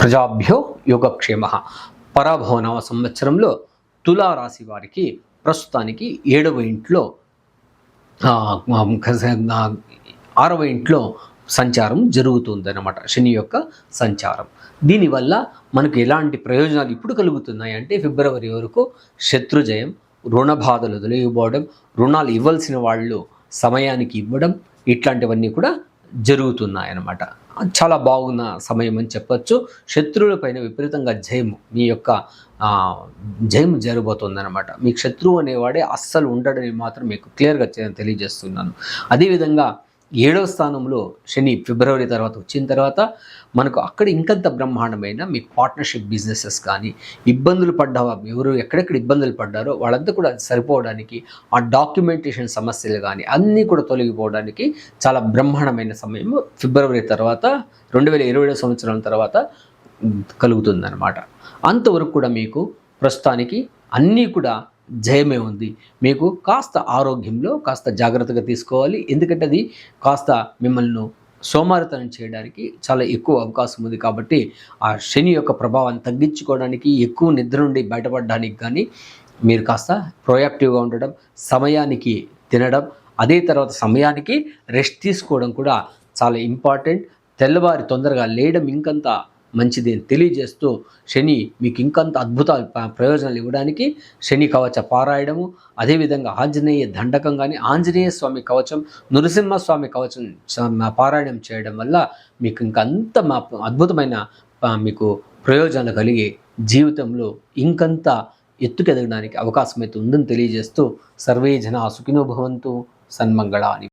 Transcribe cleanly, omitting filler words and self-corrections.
ప్రజాభ్యో యోగక్షేమ. పరాభవనామ సంవత్సరంలో తులారాశి వారికి ప్రస్తుతానికి 7వ ఇంట్లో 6వ ఇంట్లో సంచారం జరుగుతుందన్నమాట, శని యొక్క సంచారం. దీనివల్ల మనకు ఎలాంటి ప్రయోజనాలు ఇప్పుడు కలుగుతున్నాయి అంటే, ఫిబ్రవరి వరకు శత్రుజయం, రుణ బాధలు తొలగిపోవడం, రుణాలు ఇవ్వాల్సిన వాళ్ళు సమయానికి ఇవ్వడం, ఇట్లాంటివన్నీ కూడా జరుగుతున్నాయన్నమాట. చాలా బాగున్న సమయం అని చెప్పచ్చు. శత్రువులపైన విపరీతంగా జయము, మీ యొక్క జయము జరగబోతుందన్నమాట. మీకు శత్రువు అనేవాడే అస్సలు ఉండడని మాత్రం మీకు క్లియర్గా తెలియజేస్తున్నాను. అదేవిధంగా 7వ స్థానంలో శని ఫిబ్రవరి తర్వాత వచ్చిన తర్వాత మనకు అక్కడ ఇంకంత బ్రహ్మాండమైన మీకు పార్ట్నర్షిప్ బిజినెసెస్ కానీ, ఇబ్బందులు పడ్డ ఎవరు ఎక్కడెక్కడ ఇబ్బందులు పడ్డారో వాళ్ళంతా కూడా సరిపోవడానికి, ఆ డాక్యుమెంటేషన్ సమస్యలు కానీ అన్నీ కూడా తొలగిపోవడానికి చాలా బ్రహ్మాండమైన సమయం ఫిబ్రవరి తర్వాత 2020 సంవత్సరం తర్వాత కలుగుతుందన్నమాట. అంతవరకు కూడా మీకు ప్రస్తుతానికి అన్నీ కూడా జయమే ఉంది. మీకు కాస్త ఆరోగ్యంలో కాస్త జాగ్రత్తగా తీసుకోవాలి, ఎందుకంటే అది కాస్త మిమ్మల్ని సోమారితనం చేయడానికి చాలా ఎక్కువ అవకాశం ఉంది. కాబట్టి ఆ శని యొక్క ప్రభావాన్ని తగ్గించుకోవడానికి, ఎక్కువ నిద్ర నుండి బయటపడడానికి కానీ మీరు కాస్త ప్రొయాక్టివ్గా ఉండడం, సమయానికి తినడం, అదే తర్వాత సమయానికి రెస్ట్ తీసుకోవడం కూడా చాలా ఇంపార్టెంట్. తెల్లవారి తొందరగా లేయడం ఇంకంత మంచిది అని తెలియజేస్తూ, శని మీకు ఇంకంత అద్భుతాలు ప్రయోజనాలు ఇవ్వడానికి శని కవచ పారాయణము, అదేవిధంగా ఆంజనేయ దండకం కానీ, ఆంజనేయ స్వామి కవచం, నృసింహస్వామి కవచం పారాయణం చేయడం వల్ల మీకు ఇంకంత అద్భుతమైన మీకు ప్రయోజనాలు కలిగి జీవితంలో ఇంకంత ఎత్తుకెదగడానికి అవకాశం అయితే ఉందని తెలియజేస్తూ, సర్వే జనా సుఖినో భవంతు, సన్మంగళాని.